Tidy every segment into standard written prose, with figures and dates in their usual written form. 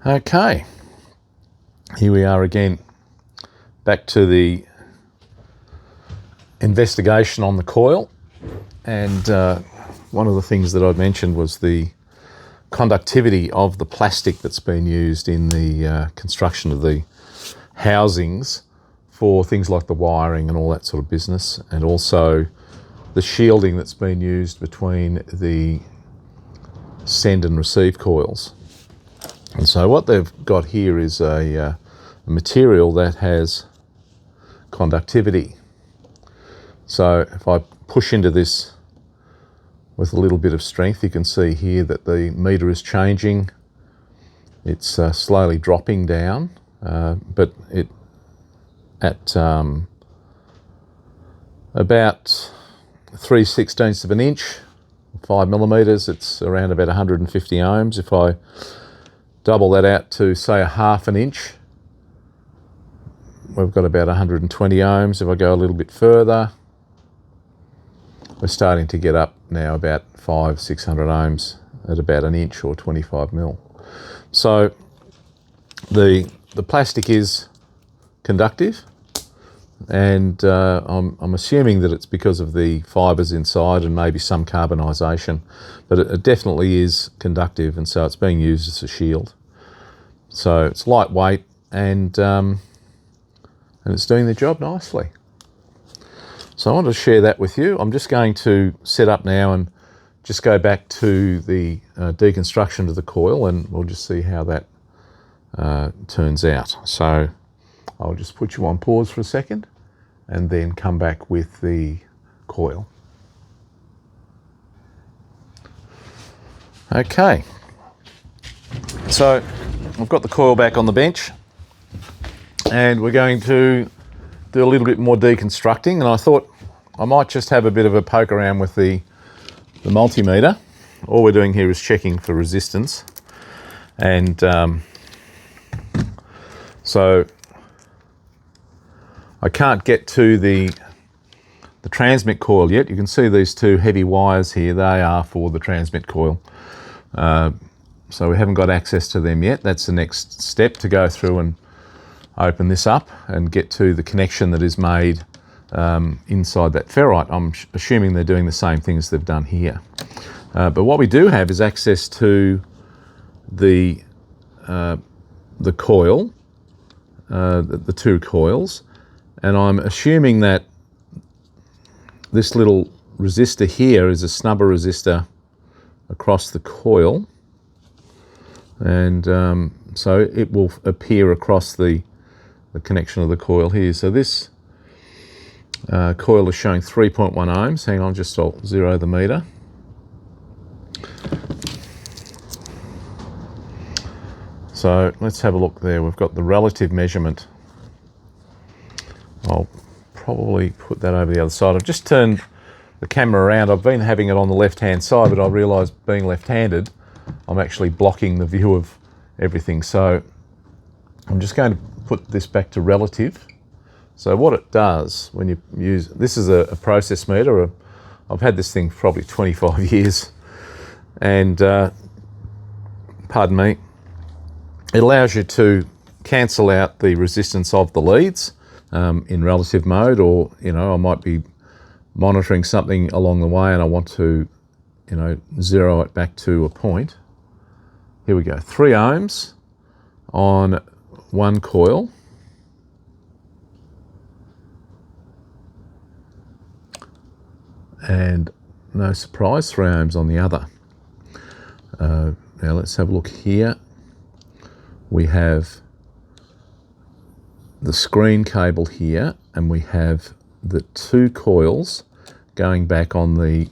Okay, here we are again, back to the investigation on the coil. And one of the things that I mentioned was the conductivity of the plastic that's been used in the construction of the housings for things like the wiring and all that sort of business, and also the shielding that's been used between the send and receive coils. And so what they've got here is a material that has conductivity. So if I push into this with a little bit of strength, you can see here that the meter is changing. It's slowly dropping down, but it at about 3/16 of an inch, 5 millimeters, it's around about 150 ohms. If I double that out to say a half an inch, we've got about 120 ohms. If I go a little bit further, we're starting to get up now about 500-600 ohms at about an inch or 25 mil. So the plastic is conductive, and I'm assuming that it's because of the fibres inside and maybe some carbonisation, but it definitely is conductive, and so it's being used as a shield. So it's lightweight, and it's doing the job nicely. So I want to share that with you. I'm just going to set up now and just go back to the deconstruction of the coil, and we'll just see how that turns out. So I'll just put you on pause for a second and then come back with the coil. Okay, so I've got the coil back on the bench, and we're going to do a little bit more deconstructing, and I thought I might just have a bit of a poke around with the multimeter. All we're doing here is checking for resistance, and so I can't get to the transmit coil yet. You can see these two heavy wires here. They are for the transmit coil. So we haven't got access to them yet. That's the next step, to go through and open this up and get to the connection that is made inside that ferrite. I'm assuming they're doing the same thing as they've done here. But what we do have is access to the coil, the two coils, and I'm assuming that this little resistor here is a snubber resistor across the coil, and so it will appear across the connection of the coil here. So this coil is showing 3.1 ohms. Hang on, just I'll zero the meter. So let's have a look there. We've got the relative measurement. I'll probably put that over the other side. I've just turned the camera around. I've been having it on the left-hand side, but I realised, being left-handed, I'm actually blocking the view of everything. So I'm just going to put this back to relative. So what it does when you use, this is a process meter. I've had this thing for probably 25 years, and pardon me, it allows you to cancel out the resistance of the leads in relative mode, or I might be monitoring something along the way and I want to zero it back to a point. Here we go, 3 ohms on one coil, and no surprise, 3 ohms on the other. Now let's have a look here. We have the screen cable here, and we have the two coils going back on the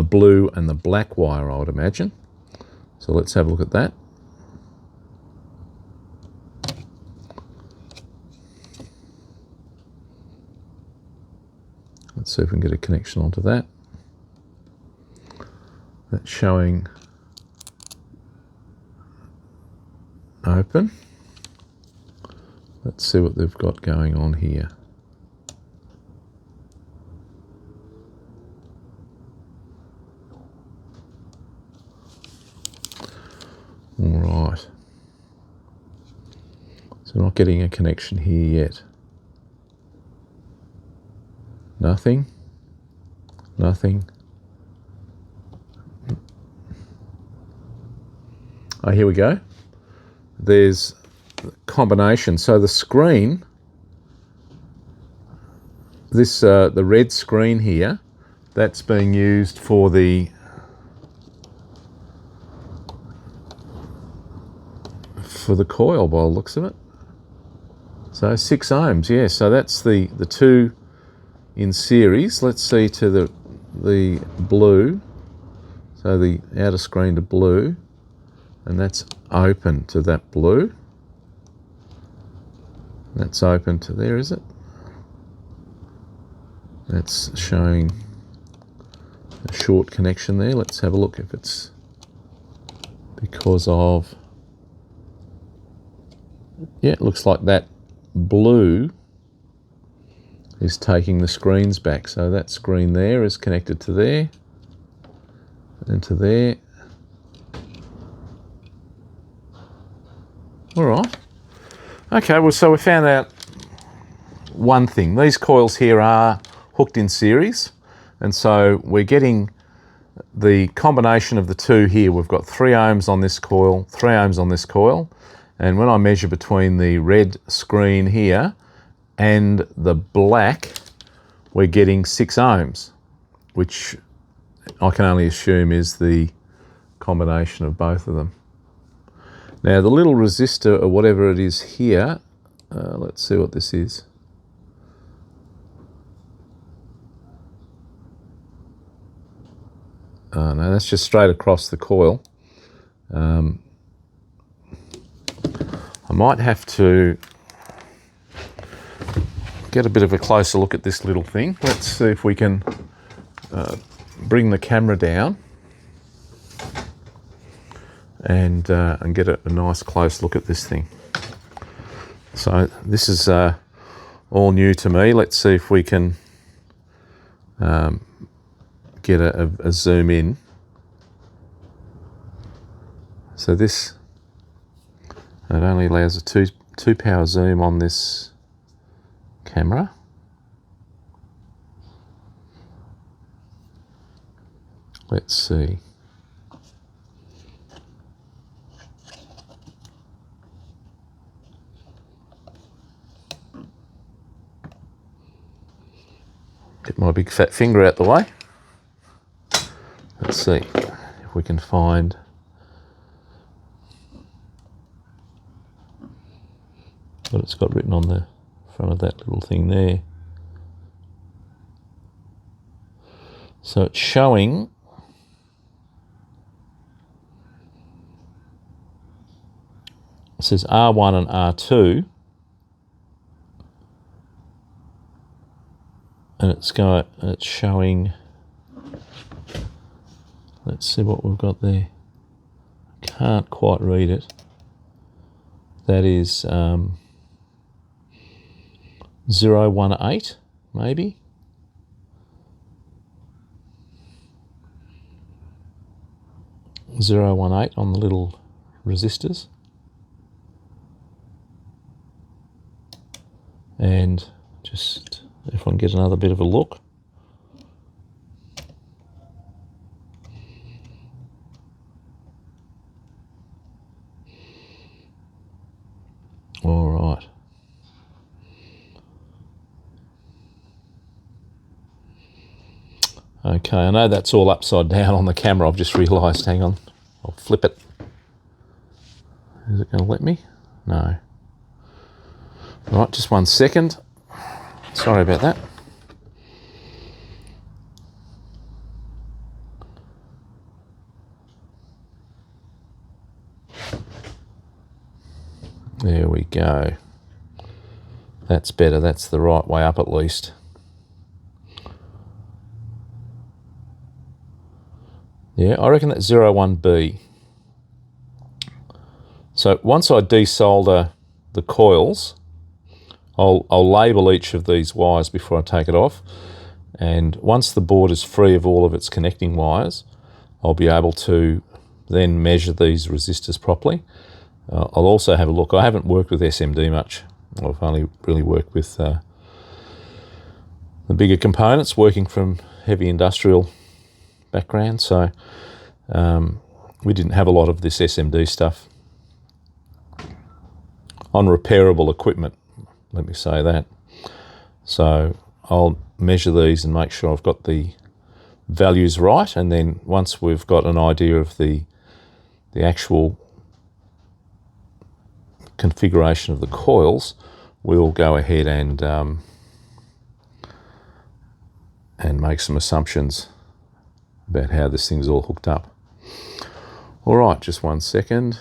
blue and the black wire, I would imagine. So let's have a look at that. Let's see if we can get a connection onto that. That's showing open. Let's see what they've got going on here. All right. So I'm not getting a connection here yet. Nothing. Nothing. Oh, here we go. There's the combination. So the screen, this the red screen here, that's being used for the coil by the looks of it. So 6 ohms, yeah. So that's the two in series. Let's see to the blue. So the outer screen to blue, and that's open to that blue. That's open to there, is it? That's showing a short connection there. Let's have a look if it's because of, yeah, it looks like that blue is taking the screens back. So that screen there is connected to there and to there. All right. Okay, well, so we found out one thing. These coils here are hooked in series, and so we're getting the combination of the two here. We've got 3 ohms on this coil, 3 ohms on this coil, and when I measure between the red screen here and the black, we're getting 6 ohms, which I can only assume is the combination of both of them. Now the little resistor or whatever it is here, let's see what this is. Oh no, that's just straight across the coil. I might have to get a bit of a closer look at this little thing. Let's see if we can bring the camera down and get a nice close look at this thing. So this is all new to me. Let's see if we can get a zoom in. So this, it only allows a two power zoom on this camera. Let's see. Get my big fat finger out the way. Let's see if we can find what it's got written on the front of that little thing there. So it's showing it says R1 and R2, and it's showing, let's see what we've got there. Can't quite read it. That is 018 maybe. (018) on the little resistors. And just if I can get another bit of a look. All right. Okay, I know that's all upside down on the camera. I've just realised. Hang on, I'll flip it. Is it going to let me? No. Right, just 1 second. Sorry about that. There we go. That's better. That's the right way up at least. Yeah, I reckon that's 01B. So once I desolder the coils, I'll label each of these wires before I take it off, and once the board is free of all of its connecting wires, I'll be able to then measure these resistors properly. I'll also have a look. I haven't worked with SMD much. I've only really worked with the bigger components, working from heavy industrial background, so we didn't have a lot of this SMD stuff on repairable equipment, let me say that. So I'll measure these and make sure I've got the values right, and then once we've got an idea of the actual configuration of the coils, we'll go ahead and make some assumptions about how this thing's all hooked up. All right, just 1 second.